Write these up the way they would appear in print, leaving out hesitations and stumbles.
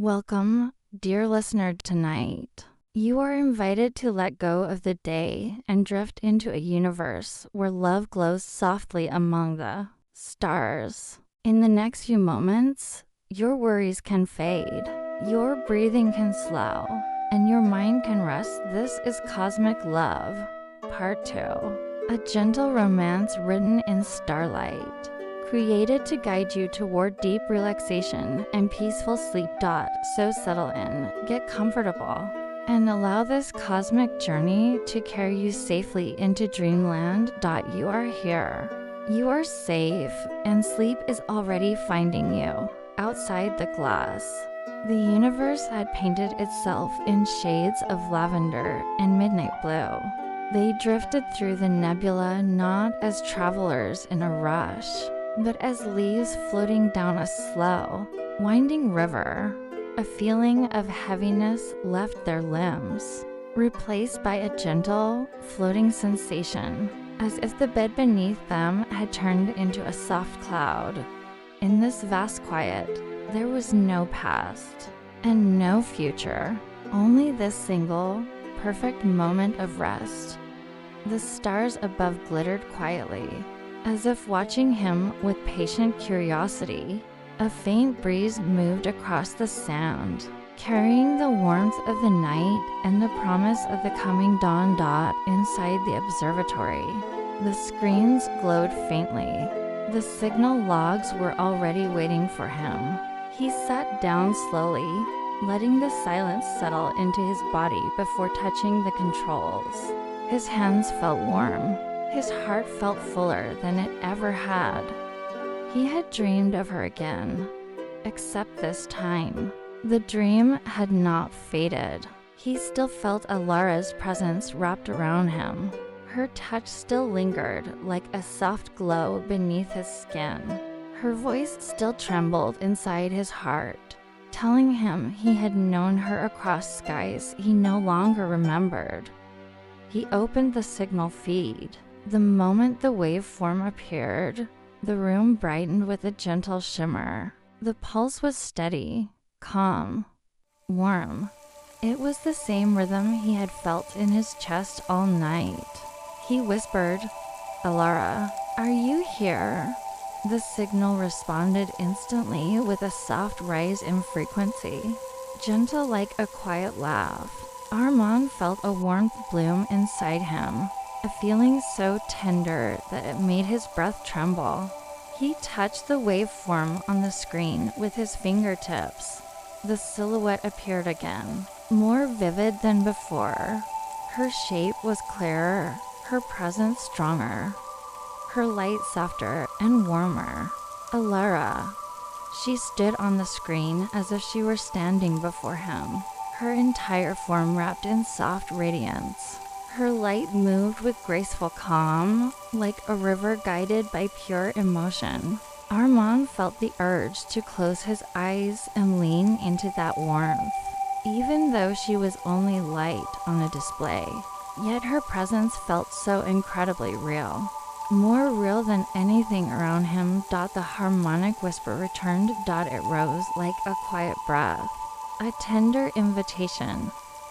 Welcome, dear listener, tonight. You are invited to let go of the day and drift into a universe where love glows softly among the stars. In the next few moments, your worries can fade, your breathing can slow, and your mind can rest. This is Cosmic Love, Part 2. A gentle romance written in starlight, created to guide you toward deep relaxation and peaceful sleep. So settle in, get comfortable, and allow this cosmic journey to carry you safely into dreamland. You are here. You are safe, and sleep is already finding you outside the glass. The universe had painted itself in shades of lavender and midnight blue. They drifted through the nebula not as travelers in a rush, but as leaves floating down a slow, winding river. A feeling of heaviness left their limbs, replaced by a gentle, floating sensation, as if the bed beneath them had turned into a soft cloud. In this vast quiet, there was no past and no future, only this single, perfect moment of rest. The stars above glittered quietly, as if watching him with patient curiosity. A faint breeze moved across the sand, carrying the warmth of the night and the promise of the coming dawn. Inside the observatory, the screens glowed faintly. The signal logs were already waiting for him. He sat down slowly, letting the silence settle into his body before touching the controls. His hands felt warm. His heart felt fuller than it ever had. He had dreamed of her again, except this time, the dream had not faded. He still felt Alara's presence wrapped around him. Her touch still lingered like a soft glow beneath his skin. Her voice still trembled inside his heart, telling him he had known her across skies he no longer remembered. He opened the signal feed. The moment the waveform appeared, the room brightened with a gentle shimmer. The pulse was steady, calm, warm. It was the same rhythm he had felt in his chest all night. He whispered, "Alara, are you here?" The signal responded instantly with a soft rise in frequency, gentle like a quiet laugh. Armand felt a warmth bloom inside him, a feeling so tender that it made his breath tremble. He touched the waveform on the screen with his fingertips. The silhouette appeared again, more vivid than before. Her shape was clearer, her presence stronger, her light softer and warmer. Alara. She stood on the screen as if she were standing before him, her entire form wrapped in soft radiance. Her light moved with graceful calm, like a river guided by pure emotion. Armand felt the urge to close his eyes and lean into that warmth, even though she was only light on a display. Yet her presence felt so incredibly real, more real than anything around him. The harmonic whisper returned. It rose like a quiet breath, a tender invitation.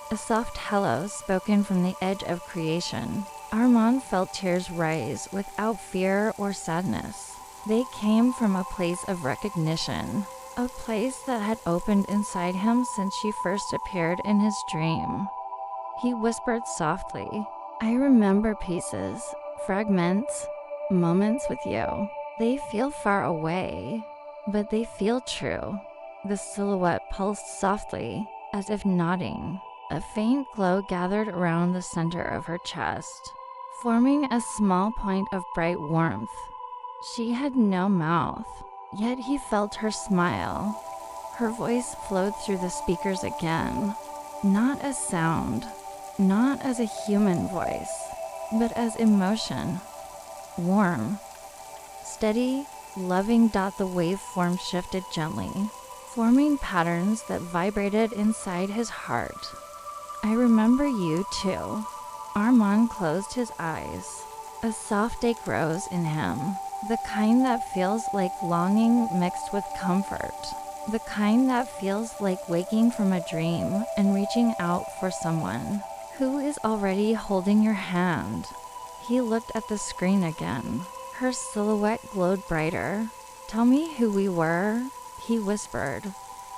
A soft hello spoken from the edge of creation. Armand felt tears rise without fear or sadness. They came from a place of recognition, a place that had opened inside him since she first appeared in his dream. He whispered softly, "I remember pieces, fragments, moments with you. They feel far away, but they feel true." The silhouette pulsed softly, as if nodding. A faint glow gathered around the center of her chest, forming a small point of bright warmth. She had no mouth, yet he felt her smile. Her voice flowed through the speakers again, not as sound, not as a human voice, but as emotion. Warm, steady, loving. The waveform shifted gently, forming patterns that vibrated inside his heart. "I remember you too." Armand closed his eyes. A soft ache rose in him, the kind that feels like longing mixed with comfort. The kind that feels like waking from a dream and reaching out for someone who is already holding your hand. He looked at the screen again. Her silhouette glowed brighter. "Tell me who we were," he whispered.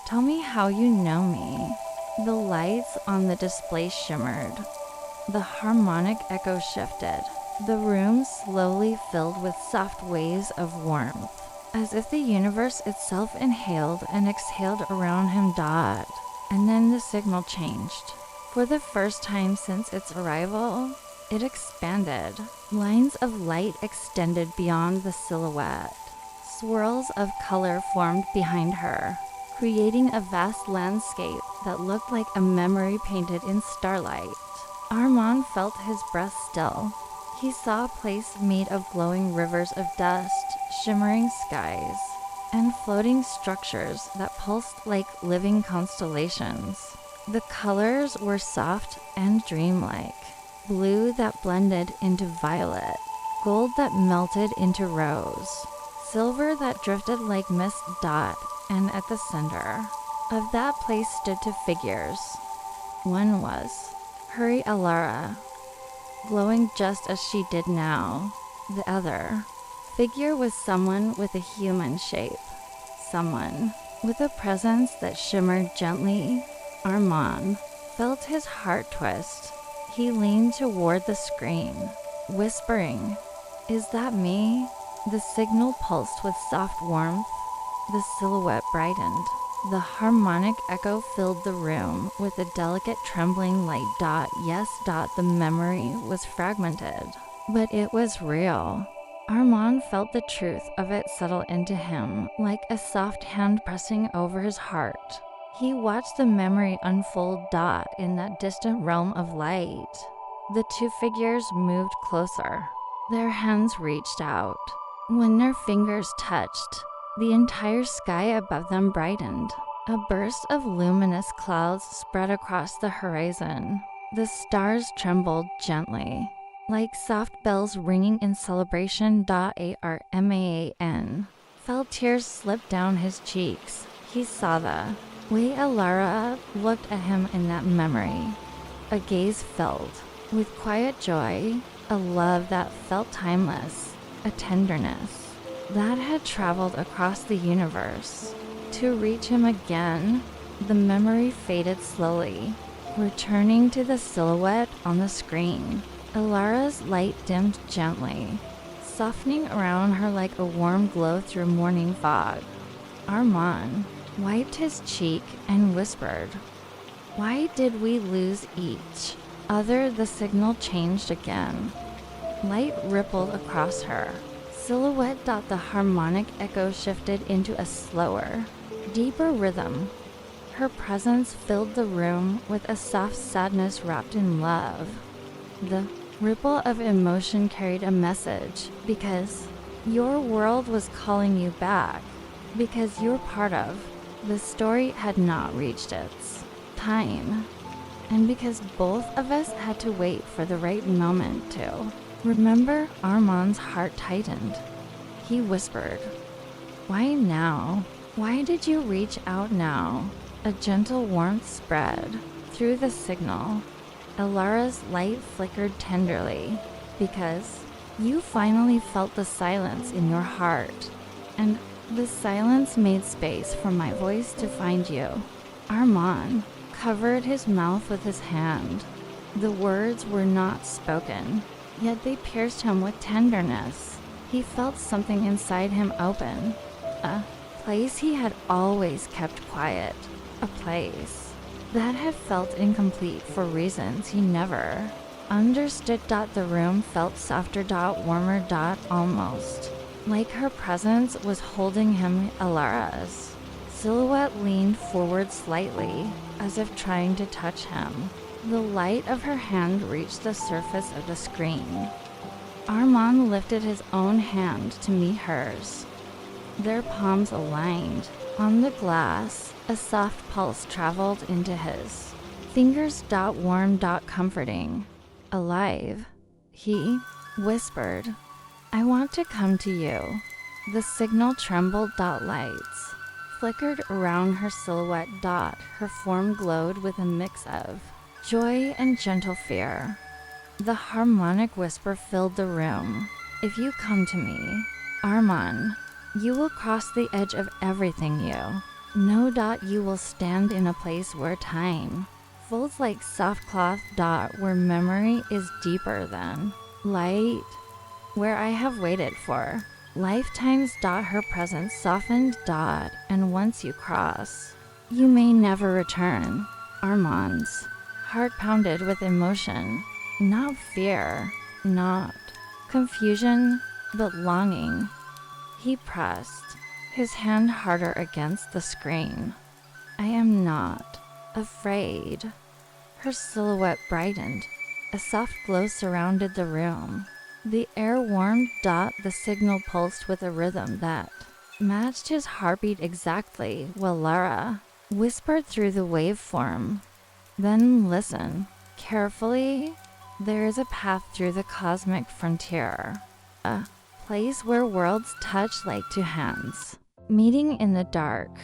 "Tell me how you know me." The lights on the display shimmered. The harmonic echo shifted. The room slowly filled with soft waves of warmth, as if the universe itself inhaled and exhaled around him. And then the signal changed. For the first time since its arrival, it expanded. Lines of light extended beyond the silhouette. Swirls of color formed behind her, creating a vast landscape that looked like a memory painted in starlight. Armand felt his breath still. He saw a place made of glowing rivers of dust, shimmering skies, and floating structures that pulsed like living constellations. The colors were soft and dreamlike. Blue that blended into violet, gold that melted into rose, silver that drifted like mist. And at the center of that place stood two figures. One was Hurry Alara, glowing just as she did now. The other figure was someone with a human shape, someone with a presence that shimmered gently. Armand felt his heart twist. He leaned toward the screen, whispering, "Is that me?" The signal pulsed with soft warmth. The silhouette brightened. The harmonic echo filled the room with a delicate trembling light. Yes, the memory was fragmented, but it was real. Armand felt the truth of it settle into him, like a soft hand pressing over his heart. He watched the memory unfold. In that distant realm of light, the two figures moved closer. Their hands reached out. When their fingers touched, the entire sky above them brightened. A burst of luminous clouds spread across the horizon. The stars trembled gently, like soft bells ringing in celebration. Arman felt tears slip down his cheeks. He saw the way Alara looked at him in that memory, a gaze filled with quiet joy, a love that felt timeless, a tenderness that had traveled across the universe. To reach him again, the memory faded slowly, returning to the silhouette on the screen. Alara's light dimmed gently, softening around her like a warm glow through morning fog. Armand wiped his cheek and whispered, "Why did we lose each other?" The signal changed again. Light rippled across her silhouette. The harmonic echo shifted into a slower, deeper rhythm. Her presence filled the room with a soft sadness wrapped in love. The ripple of emotion carried a message, because your world was calling you back, because you're part of the story had not reached its time, and because both of us had to wait for the right moment to remember. Armand's heart tightened. He whispered, "Why now? Why did you reach out now?" A gentle warmth spread through the signal. Alara's light flickered tenderly, "Because you finally felt the silence in your heart, and the silence made space for my voice to find you." Armand covered his mouth with his hand. The words were not spoken, yet they pierced him with tenderness. He felt something inside him open, a place he had always kept quiet, a place that had felt incomplete for reasons he never understood. The room felt softer. Warmer. Almost like her presence was holding him. Alara's silhouette leaned forward slightly, as if trying to touch him. The light of her hand reached the surface of the screen. Armand lifted his own hand to meet hers. Their palms aligned. On the glass, a soft pulse traveled into his fingers. Warm. Comforting. Alive. He whispered, "I want to come to you." The signal trembled. Lights flickered around her silhouette. Her form glowed with a mix of joy and gentle fear. The harmonic whisper filled the room. If you come to me, Armand, you will cross the edge of everything you. No. You will stand in a place where time folds like soft cloth. Where memory is deeper than light. Where I have waited for lifetimes. Her presence softened. And once you cross, you may never return. Armand's heart pounded with emotion. Not fear, not confusion, but longing. He pressed his hand harder against the screen. I am not afraid. Her silhouette brightened. A soft glow surrounded the room. The air warmed. The signal pulsed with a rhythm that matched his heartbeat exactly, while Lara whispered through the waveform. Then listen carefully. There is a path through the cosmic frontier, a place where worlds touch like two hands, meeting in the dark.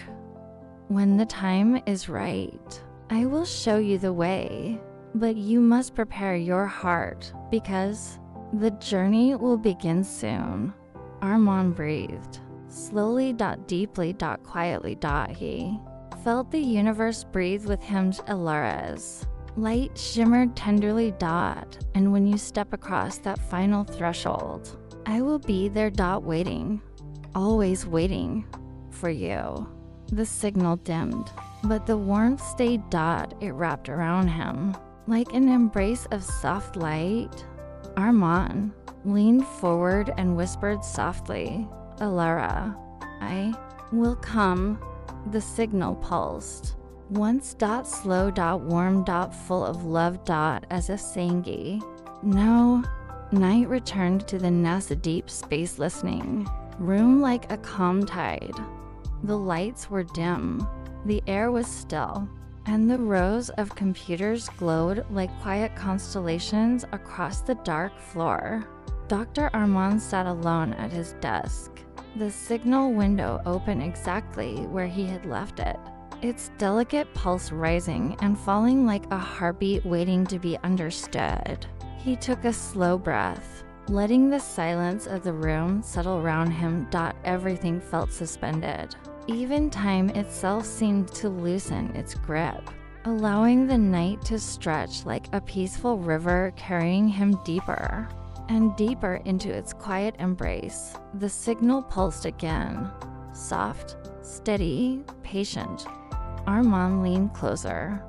When the time is right, I will show you the way, but you must prepare your heart because the journey will begin soon. Armand breathed, slowly. Deeply. Quietly. He felt the universe breathe with him. Lara's light shimmered tenderly. And when you step across that final threshold, I will be there. Waiting, always waiting for you. The signal dimmed, but the warmth stayed. It wrapped around him like an embrace of soft light. Armand leaned forward and whispered softly, Alara, I will come. The signal pulsed. Once. Slow. Warm. Full of love. As a sangi. No. Night returned to the NASA deep space listening room like a calm tide. The lights were dim. The air was still. And the rows of computers glowed like quiet constellations across the dark floor. Dr. Armand sat alone at his desk. The signal window open exactly where he had left it, its delicate pulse rising and falling like a heartbeat waiting to be understood. He took a slow breath, letting the silence of the room settle around him. Everything felt suspended. Even time itself seemed to loosen its grip, allowing the night to stretch like a peaceful river, carrying him deeper and deeper into its quiet embrace. The signal pulsed again, soft, steady, patient. Armand leaned closer.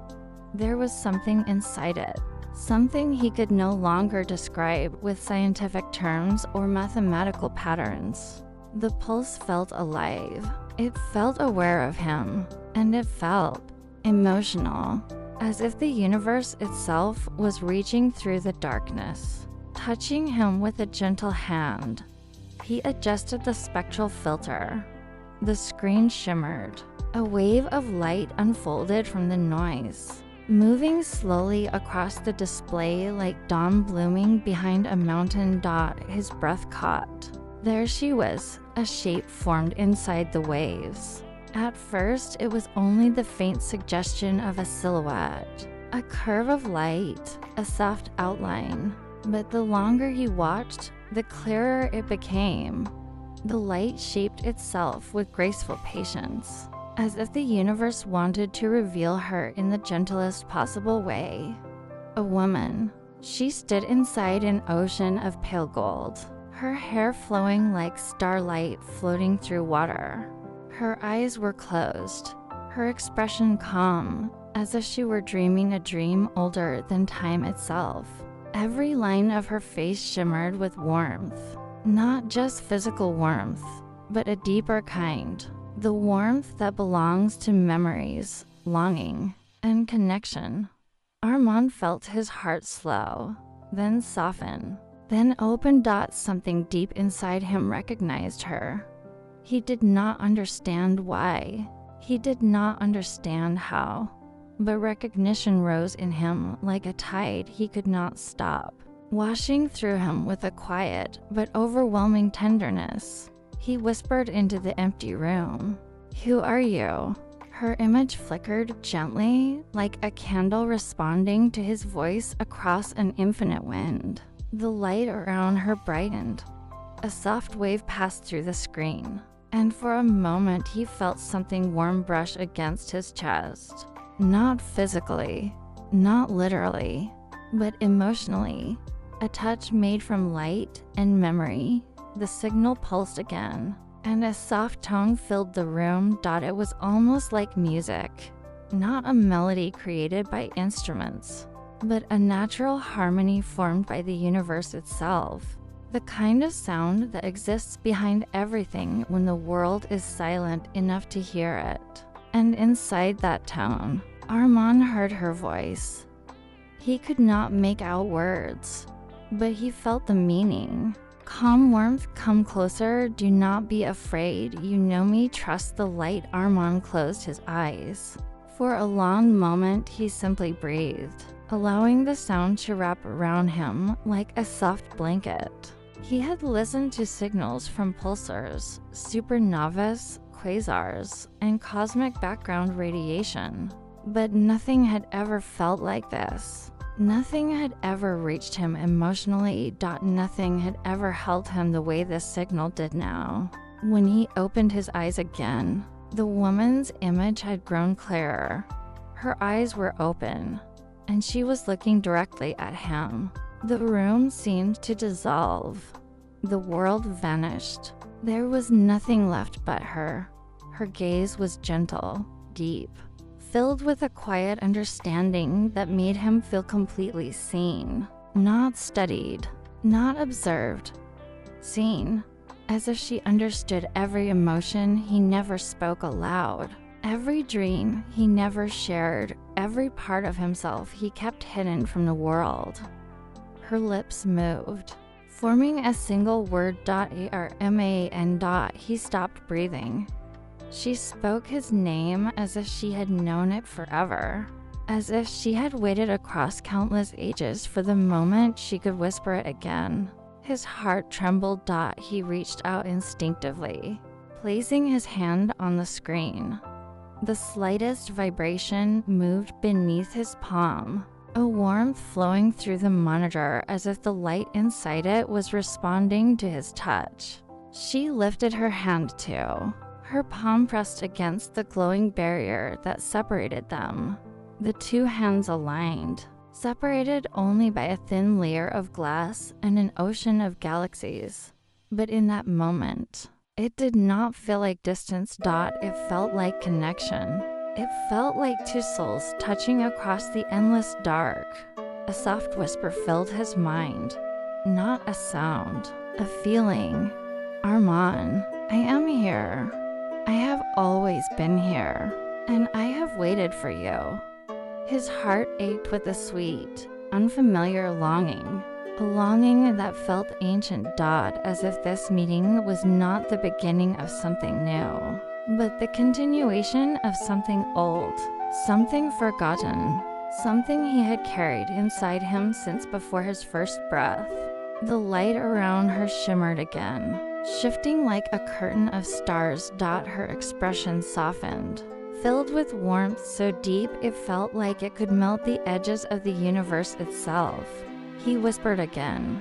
There was something inside it, something he could no longer describe with scientific terms or mathematical patterns. The pulse felt alive. It felt aware of him, and it felt emotional, as if the universe itself was reaching through the darkness, touching him with a gentle hand. He adjusted the spectral filter. The screen shimmered. A wave of light unfolded from the noise, moving slowly across the display like dawn blooming behind a mountain. His breath caught. There she was, a shape formed inside the waves. At first, it was only the faint suggestion of a silhouette, a curve of light, a soft outline. But the longer he watched, the clearer it became. The light shaped itself with graceful patience, as if the universe wanted to reveal her in the gentlest possible way. A woman. She stood inside an ocean of pale gold, her hair flowing like starlight floating through water. Her eyes were closed, her expression calm, as if she were dreaming a dream older than time itself. Every line of her face shimmered with warmth, not just physical warmth, but a deeper kind, the warmth that belongs to memories, longing, and connection. Armand felt his heart slow, then soften, then open. Something deep inside him recognized her. He did not understand why. He did not understand how. But recognition rose in him like a tide he could not stop, washing through him with a quiet but overwhelming tenderness. He whispered into the empty room. Who are you? Her image flickered gently, like a candle responding to his voice across an infinite wind. The light around her brightened. A soft wave passed through the screen, and for a moment he felt something warm brush against his chest. Not physically, not literally, but emotionally. A touch made from light and memory. The signal pulsed again, and a soft tone filled the room. It was almost like music, not a melody created by instruments, but a natural harmony formed by the universe itself. The kind of sound that exists behind everything when the world is silent enough to hear it. And inside that tone, Armand heard her voice. He could not make out words, but he felt the meaning. Calm warmth, come closer, do not be afraid, you know me, trust the light. Armand closed his eyes. For a long moment, he simply breathed, allowing the sound to wrap around him like a soft blanket. He had listened to signals from pulsars, supernovas, quasars, and cosmic background radiation, but nothing had ever felt like this. Nothing had ever reached him emotionally. Nothing had ever held him the way this signal did now. When he opened his eyes again, the woman's image had grown clearer. Her eyes were open, and she was looking directly at him. The room seemed to dissolve. The world vanished. There was nothing left but her. Her gaze was gentle, deep, filled with a quiet understanding that made him feel completely seen. Not studied, not observed. Seen, as if she understood every emotion he never spoke aloud. Every dream he never shared, every part of himself he kept hidden from the world. Her lips moved, forming a single word. Arman. He stopped breathing. She spoke his name as if she had known it forever, as if she had waited across countless ages for the moment she could whisper it again. His heart trembled. He reached out instinctively, placing his hand on the screen. The slightest vibration moved beneath his palm, a warmth flowing through the monitor as if the light inside it was responding to his touch. She lifted her hand too, her palm pressed against the glowing barrier that separated them. The two hands aligned, separated only by a thin layer of glass and an ocean of galaxies. But in that moment, it did not feel like distance. It felt like connection. It felt like two souls touching across the endless dark. A soft whisper filled his mind. Not a sound, a feeling. Armand, I am here. I have always been here, and I have waited for you. His heart ached with a sweet, unfamiliar longing, a longing that felt ancient. As if this meeting was not the beginning of something new, but the continuation of something old, something forgotten, something he had carried inside him since before his first breath. The light around her shimmered again, shifting like a curtain of stars. Her expression softened, filled with warmth so deep it felt like it could melt the edges of the universe itself. He whispered again,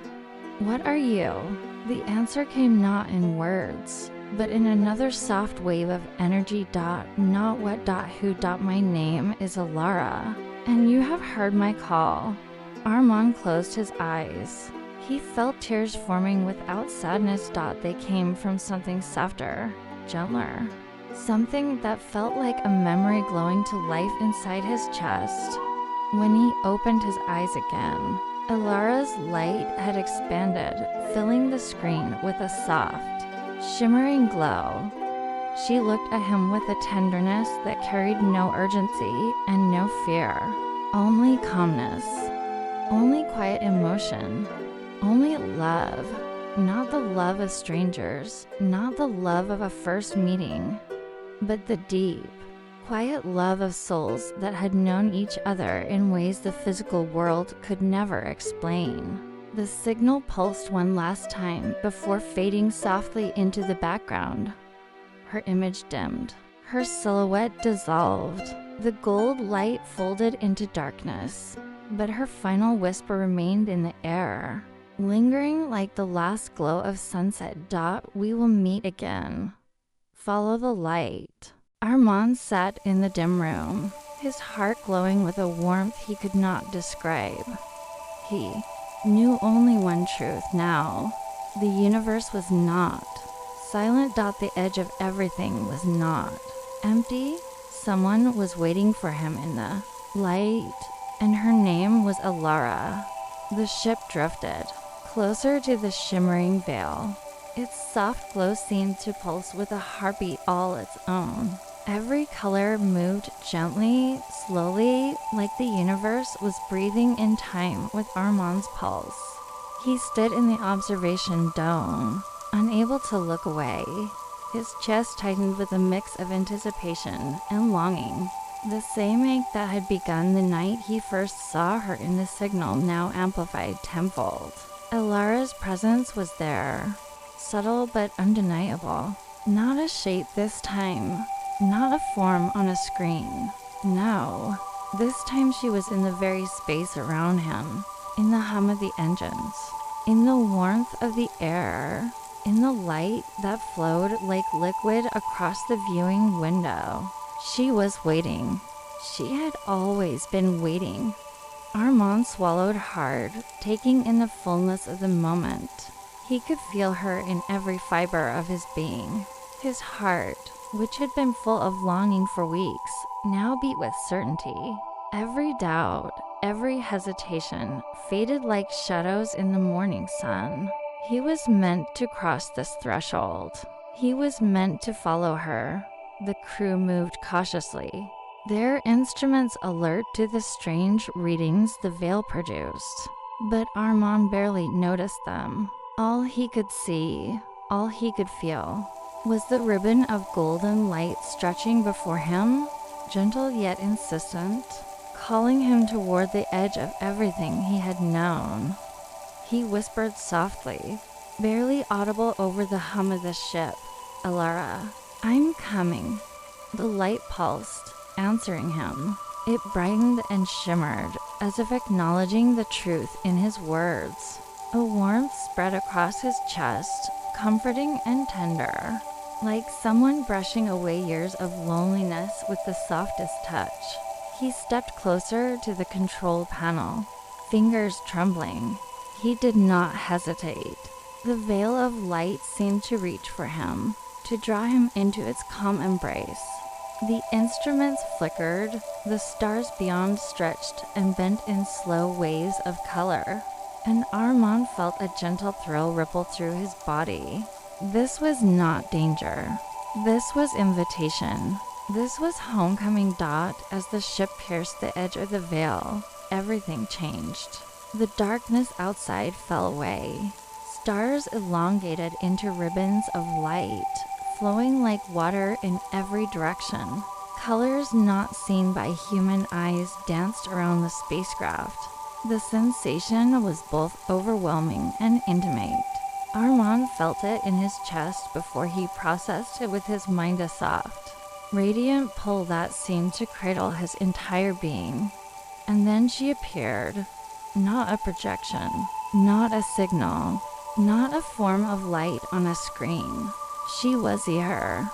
"What are you?" The answer came not in words, but in another soft wave of energy. Not what. Who. My name is Alara, and you have heard my call. Armand closed his eyes. He felt tears forming without sadness. They came from something softer, gentler, something that felt like a memory glowing to life inside his chest. When he opened his eyes again, Alara's light had expanded, filling the screen with a soft, shimmering glow. She looked at him with a tenderness that carried no urgency and no fear, only calmness, only quiet emotion, only love. Not the love of strangers, not the love of a first meeting, but the deep, quiet love of souls that had known each other in ways the physical world could never explain. The signal pulsed one last time before fading softly into the background. Her image dimmed, Her silhouette dissolved. The gold light folded into darkness, but her final whisper remained in the air, lingering like the last glow of sunset. We will meet again. Follow the light. Armand sat in the dim room, his heart glowing with a warmth he could not describe. He knew only one truth now. The universe was not silent. The edge of everything was not empty. Someone was waiting for him in the light, and her name was Alara. The ship drifted closer to the shimmering veil. Its soft glow seemed to pulse with a heartbeat all its own. Every color moved gently, slowly, like the universe was breathing in time with Armand's pulse. He stood in the observation dome, unable to look away. His chest tightened with a mix of anticipation and longing. The same ache that had begun the night he first saw her in the signal now amplified tenfold. Alara's presence was there, subtle but undeniable. Not a shape this time, not a form on a screen. No, this time she was in the very space around him, in the hum of the engines, in the warmth of the air, in the light that flowed like liquid across the viewing window. She was waiting. She had always been waiting. Armand swallowed hard, taking in the fullness of the moment. He could feel her in every fiber of his being. His heart, which had been full of longing for weeks, now beat with certainty. Every doubt, every hesitation faded like shadows in the morning sun. He was meant to cross this threshold. He was meant to follow her. The crew moved cautiously, their instruments alert to the strange readings the veil produced. But Armand barely noticed them. All he could see, all he could feel, was the ribbon of golden light stretching before him, gentle yet insistent, calling him toward the edge of everything he had known. He whispered softly, barely audible over the hum of the ship, "Alara, I'm coming." The light pulsed, answering him. It brightened and shimmered, as if acknowledging the truth in his words. A warmth spread across his chest, comforting and tender, like someone brushing away years of loneliness with the softest touch. He stepped closer to the control panel, fingers trembling. He did not hesitate. The veil of light seemed to reach for him, to draw him into its calm embrace. The instruments flickered, the stars beyond stretched and bent in slow waves of color, and Armand felt a gentle thrill ripple through his body. This was not danger. This was invitation. This was homecoming. As the ship pierced the edge of the veil, everything changed. The darkness outside fell away. Stars elongated into ribbons of light, flowing like water in every direction. Colors not seen by human eyes danced around the spacecraft. The sensation was both overwhelming and intimate. Armand felt it in his chest before he processed it with his mind. A soft, radiant pull that seemed to cradle his entire being. And then she appeared. Not a projection, not a signal, not a form of light on a screen. She was her,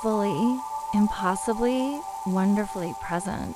fully, impossibly, wonderfully present.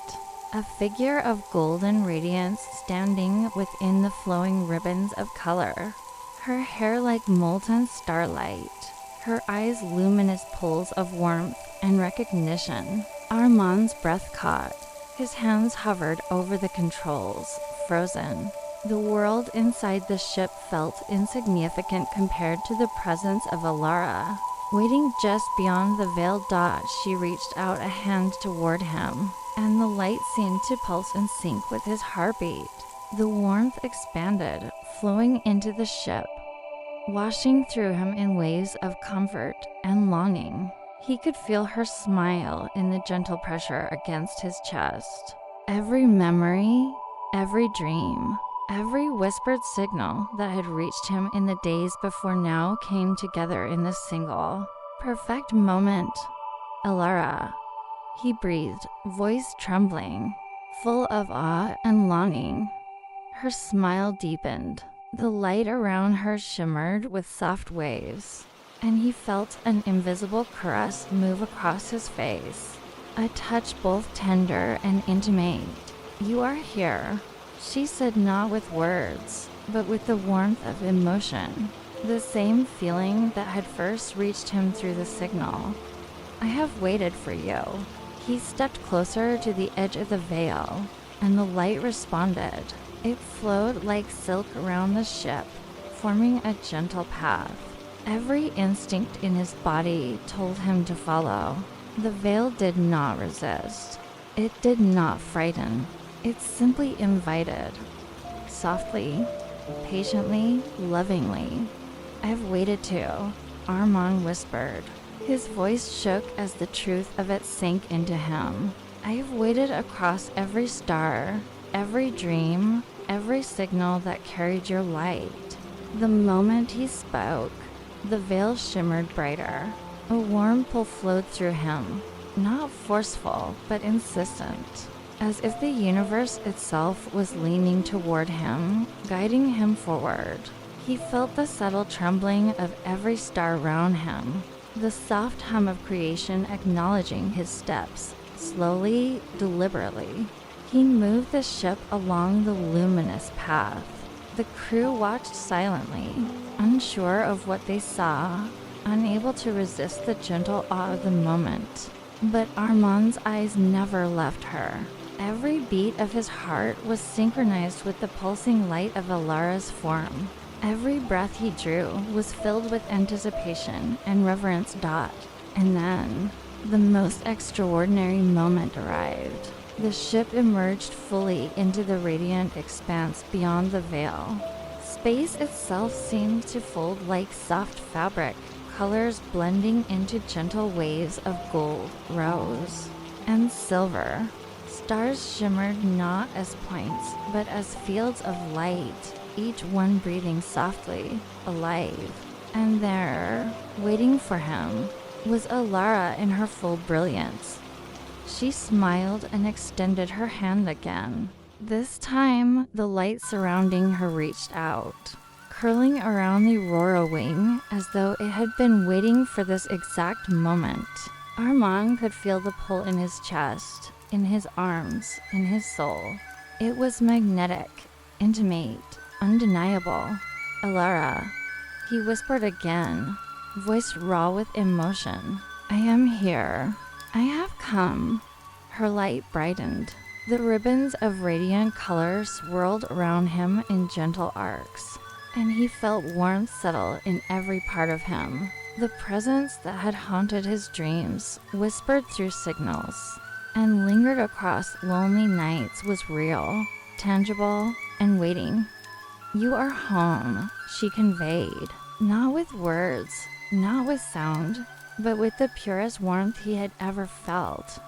A figure of golden radiance standing within the flowing ribbons of color. Her hair like molten starlight, her eyes luminous pools of warmth and recognition. Armand's breath caught. His hands hovered over the controls, frozen. The world inside the ship felt insignificant compared to the presence of Alara. Waiting just beyond the veiled dot, she reached out a hand toward him, and the light seemed to pulse in sync with his heartbeat. The warmth expanded, flowing into the ship, washing through him in waves of comfort and longing. He could feel her smile in the gentle pressure against his chest. Every memory, every dream, every whispered signal that had reached him in the days before now came together in this single, perfect moment. "Alara, He breathed, voice trembling, full of awe and longing. Her smile deepened. The light around her shimmered with soft waves, and he felt an invisible caress move across his face, a touch both tender and intimate. "You are here," she said, not with words, but with the warmth of emotion, the same feeling that had first reached him through the signal. "I have waited for you." He stepped closer to the edge of the veil, and the light responded. It flowed like silk around the ship, forming a gentle path. Every instinct in his body told him to follow. The veil did not resist. It did not frighten. It simply invited. Softly, patiently, lovingly. "I've waited too," Armand whispered. His voice shook as the truth of it sank into him. "I have waited across every star, every dream, every signal that carried your light." The moment he spoke, the veil shimmered brighter. A warm pull flowed through him, not forceful, but insistent, as if the universe itself was leaning toward him, guiding him forward. He felt the subtle trembling of every star around him, the soft hum of creation acknowledging his steps, slowly, deliberately. He moved the ship along the luminous path. The crew watched silently, unsure of what they saw, unable to resist the gentle awe of the moment. But Armand's eyes never left her. Every beat of his heart was synchronized with the pulsing light of Alara's form. Every breath he drew was filled with anticipation and reverence. And then, the most extraordinary moment arrived. The ship emerged fully into the radiant expanse beyond the veil. Space itself seemed to fold like soft fabric, colors blending into gentle waves of gold, rose, and silver. Stars shimmered not as points, but as fields of light, each one breathing softly, alive. And there, waiting for him, was Alara in her full brilliance. She smiled and extended her hand again. This time, the light surrounding her reached out, curling around the Aurora wing as though it had been waiting for this exact moment. Armand could feel the pull in his chest, in his arms, in his soul. It was magnetic, intimate, undeniable. "Alara," he whispered again, voice raw with emotion. "I am here. I have come." Her light brightened. The ribbons of radiant color swirled around him in gentle arcs, and he felt warmth settle in every part of him. The presence that had haunted his dreams, whispered through signals, and lingered across lonely nights was real, tangible, and waiting. "You are home," she conveyed, not with words, not with sound, but with the purest warmth he had ever felt.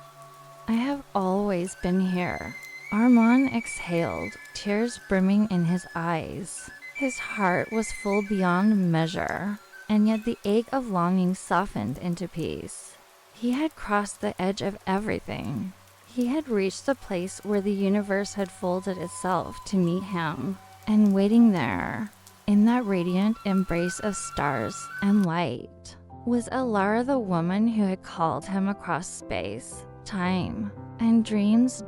"I have always been here." Armand exhaled, tears brimming in his eyes. His heart was full beyond measure, and yet the ache of longing softened into peace. He had crossed the edge of everything. He had reached the place where the universe had folded itself to meet him, and waiting there, in that radiant embrace of stars and light, was Alara, the woman who had called him across space, time, and dreams.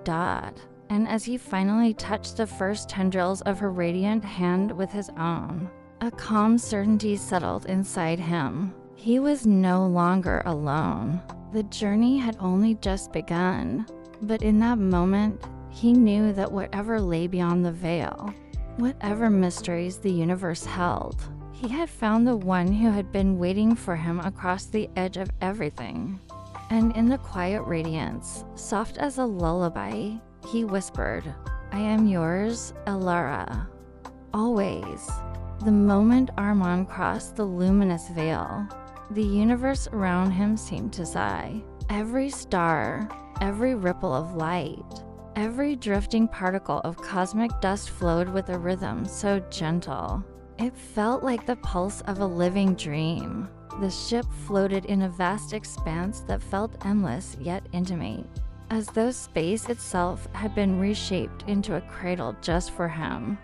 And as he finally touched the first tendrils of her radiant hand with his own, a calm certainty settled inside him. He was no longer alone. The journey had only just begun, but in that moment, he knew that whatever lay beyond the veil, whatever mysteries the universe held, he had found the one who had been waiting for him across the edge of everything. And in the quiet radiance, soft as a lullaby, he whispered, "I am yours, Alara. Always." The moment Armand crossed the luminous veil, the universe around him seemed to sigh. Every star, every ripple of light, every drifting particle of cosmic dust flowed with a rhythm so gentle, It felt like the pulse of a living dream. The ship floated in a vast expanse that felt endless yet intimate, as though space itself had been reshaped into a cradle just for him.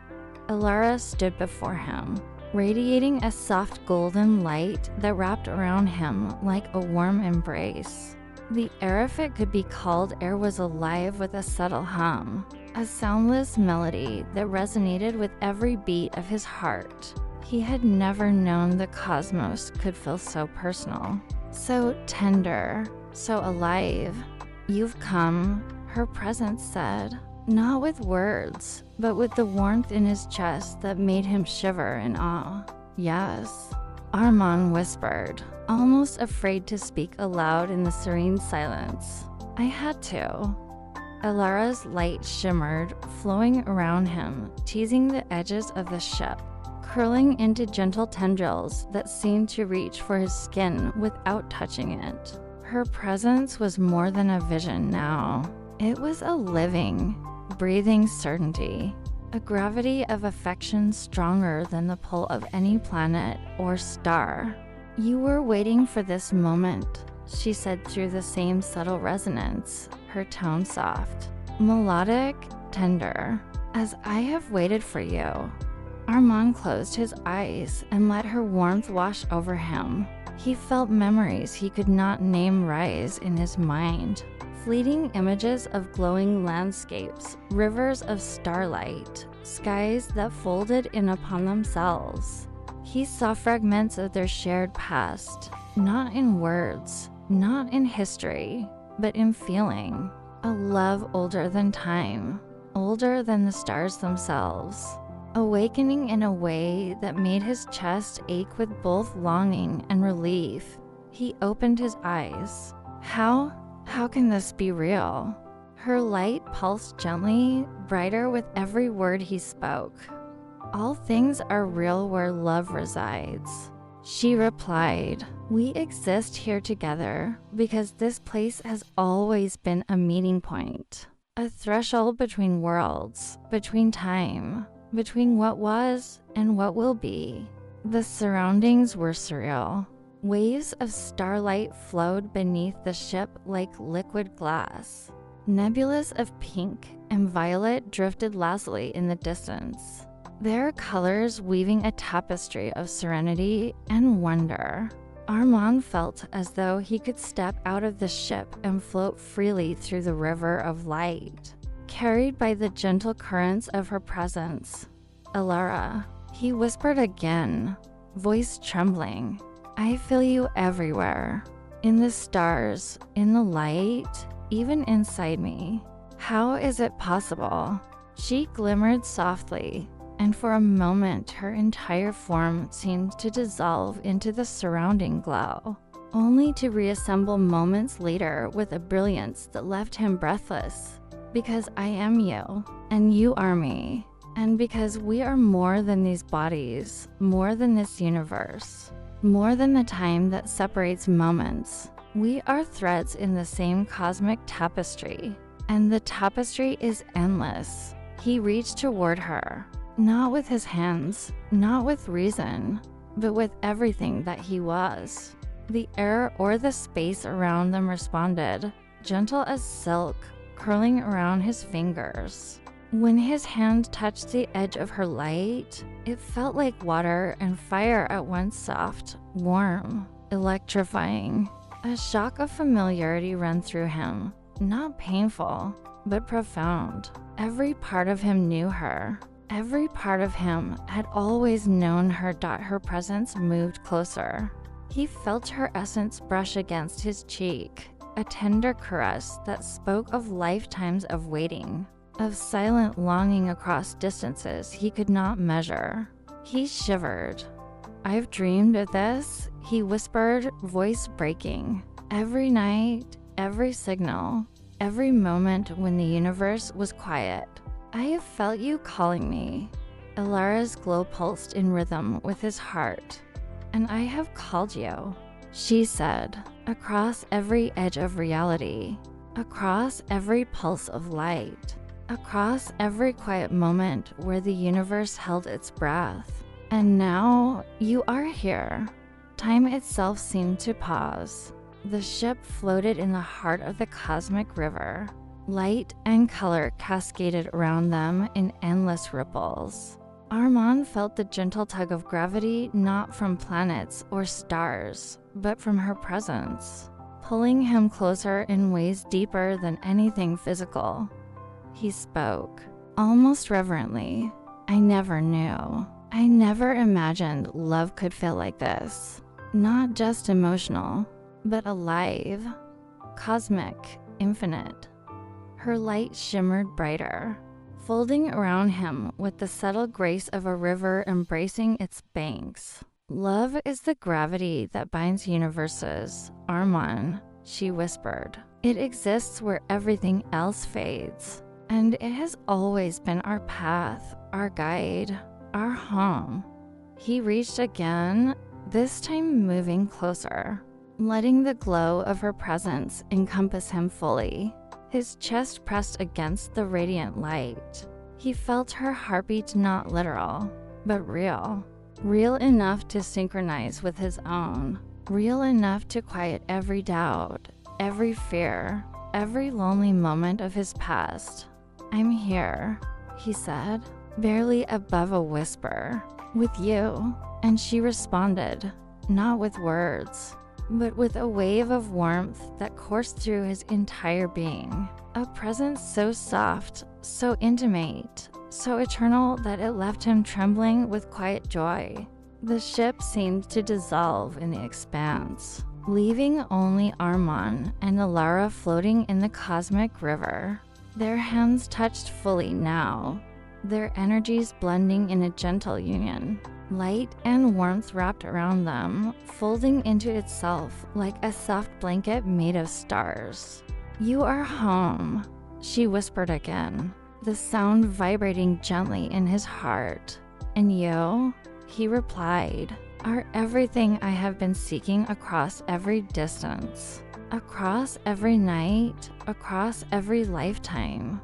Alara stood before him, radiating a soft golden light that wrapped around him like a warm embrace. The air, if it could be called air, was alive with a subtle hum, a soundless melody that resonated with every beat of his heart. He had never known the cosmos could feel so personal, so tender, so alive. "You've come," her presence said, not with words, but with the warmth in his chest that made him shiver in awe. "Yes," Armand whispered, almost afraid to speak aloud in the serene silence. "I had to." Alara's light shimmered, flowing around him, teasing the edges of the ship, curling into gentle tendrils that seemed to reach for his skin without touching it. Her presence was more than a vision now. It was a living, breathing certainty, a gravity of affection stronger than the pull of any planet or star. "You were waiting for this moment," she said through the same subtle resonance, her tone soft, melodic, tender. "As I have waited for you." Armand closed his eyes and let her warmth wash over him. He felt memories he could not name rise in his mind. Fleeting images of glowing landscapes, rivers of starlight, skies that folded in upon themselves. He saw fragments of their shared past, not in words, not in history, but in feeling. A love older than time, older than the stars themselves, awakening in a way that made his chest ache with both longing and relief. He opened his eyes. How can this be real?" Her light pulsed gently, brighter with every word he spoke. "All things are real where love resides," she replied. "We exist here together because this place has always been a meeting point, a threshold between worlds, between time, between what was and what will be." The surroundings were surreal. Waves of starlight flowed beneath the ship like liquid glass. Nebulas of pink and violet drifted lazily in the distance, their colors weaving a tapestry of serenity and wonder. Armand felt as though he could step out of the ship and float freely through the river of light, carried by the gentle currents of her presence. "Alara," he whispered again, voice trembling. "I feel you everywhere, in the stars, in the light, even inside me. How is it possible?" She glimmered softly, and for a moment her entire form seemed to dissolve into the surrounding glow, only to reassemble moments later with a brilliance that left him breathless. "Because I am you, and you are me, and because we are more than these bodies, more than this universe, more than the time that separates moments. We are threads in the same cosmic tapestry, and the tapestry is endless." He reached toward her, not with his hands, not with reason, but with everything that he was. The air or the space around them responded, gentle as silk, curling around his fingers. When his hand touched the edge of her light, it felt like water and fire at once, soft, warm, electrifying. A shock of familiarity ran through him, not painful, but profound. Every part of him knew her. Every part of him had always known her. Her presence moved closer. He felt her essence brush against his cheek, a tender caress that spoke of lifetimes of waiting, of silent longing across distances he could not measure. He shivered. "I've dreamed of this," he whispered, voice breaking. "Every night, every signal, every moment when the universe was quiet. I have felt you calling me." Alara's glow pulsed in rhythm with his heart. "And I have called you," she said, "across every edge of reality, across every pulse of light, across every quiet moment where the universe held its breath. And now you are here. Time itself seemed to pause. The ship floated in the heart of the cosmic river. Light and color cascaded around them in endless ripples. Armand felt the gentle tug of gravity not from planets or stars, but from her presence, pulling him closer in ways deeper than anything physical. He spoke, almost reverently. I never knew. I never imagined love could feel like this. Not just emotional, but alive, cosmic, infinite. Her light shimmered brighter, folding around him with the subtle grace of a river embracing its banks. Love is the gravity that binds universes, Armand, she whispered. It exists where everything else fades, and it has always been our path, our guide, our home. He reached again, this time moving closer, letting the glow of her presence encompass him fully. His chest pressed against the radiant light. He felt her heartbeat not literal, but real. Real enough to synchronize with his own. Real enough to quiet every doubt, every fear, every lonely moment of his past. I'm here, he said, barely above a whisper. With you. And she responded, not with words, but with a wave of warmth that coursed through his entire being. A presence so soft, so intimate, so eternal that it left him trembling with quiet joy. The ship seemed to dissolve in the expanse, leaving only Armand and Alara floating in the cosmic river. Their hands touched fully now, their energies blending in a gentle union. Light and warmth wrapped around them, folding into itself like a soft blanket made of stars. You are home, she whispered again, the sound vibrating gently in his heart. And you, he replied, are everything I have been seeking across every distance, across every night, across every lifetime.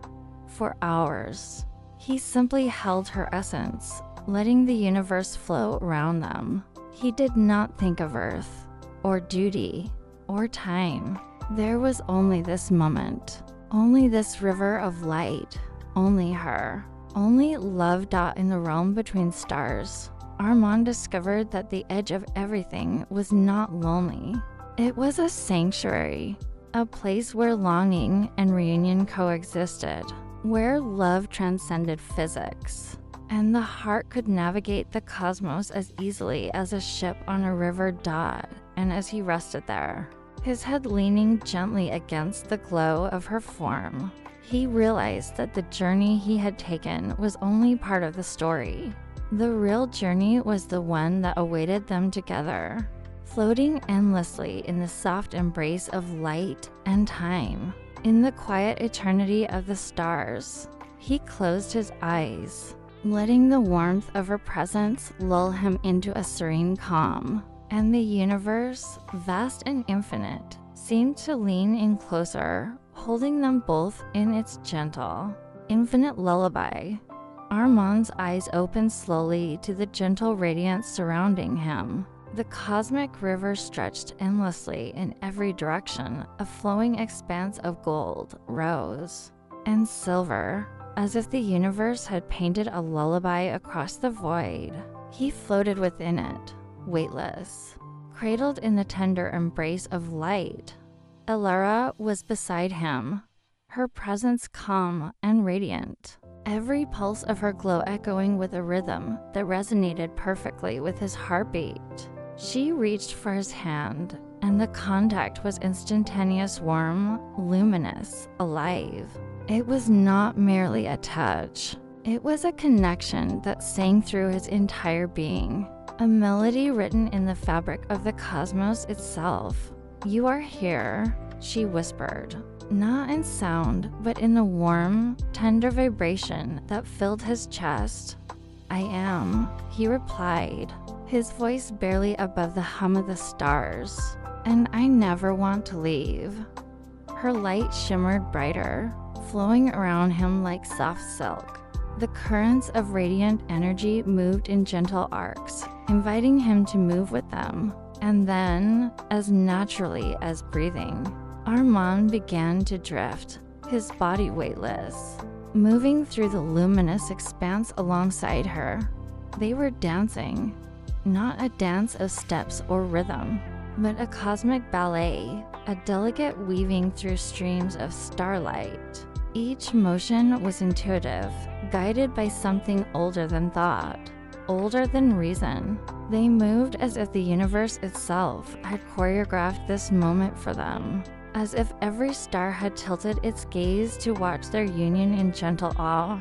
For hours, he simply held her essence, letting the universe flow around them. He did not think of Earth, or duty, or time. There was only this moment, only this river of light, only her, only love dot in the realm between stars. Armand discovered that the edge of everything was not lonely. It was a sanctuary, a place where longing and reunion coexisted, where love transcended physics. And the heart could navigate the cosmos as easily as a ship on a river dot. And as he rested there, his head leaning gently against the glow of her form, he realized that the journey he had taken was only part of the story. The real journey was the one that awaited them together, floating endlessly in the soft embrace of light and time. In the quiet eternity of the stars, he closed his eyes, letting the warmth of her presence lull him into a serene calm. And the universe, vast and infinite, seemed to lean in closer, holding them both in its gentle, infinite lullaby. Armand's eyes opened slowly to the gentle radiance surrounding him. The cosmic river stretched endlessly in every direction, a flowing expanse of gold, rose, and silver, as if the universe had painted a lullaby across the void. He floated within it, weightless, cradled in the tender embrace of light. Alara was beside him, her presence calm and radiant, every pulse of her glow echoing with a rhythm that resonated perfectly with his heartbeat. She reached for his hand, and the contact was instantaneous, warm, luminous, alive. It was not merely a touch. It was a connection that sang through his entire being, a melody written in the fabric of the cosmos itself. You are here, she whispered, not in sound, but in the warm, tender vibration that filled his chest. I am, he replied, his voice barely above the hum of the stars, and I never want to leave. Her light shimmered brighter, flowing around him like soft silk, The currents of radiant energy moved in gentle arcs, inviting him to move with them. And then, as naturally as breathing, Armand began to drift, his body weightless, moving through the luminous expanse alongside her. They were dancing, not a dance of steps or rhythm, but a cosmic ballet, a delicate weaving through streams of starlight. Each motion was intuitive, guided by something older than thought, older than reason. They moved as if the universe itself had choreographed this moment for them, as if every star had tilted its gaze to watch their union in gentle awe.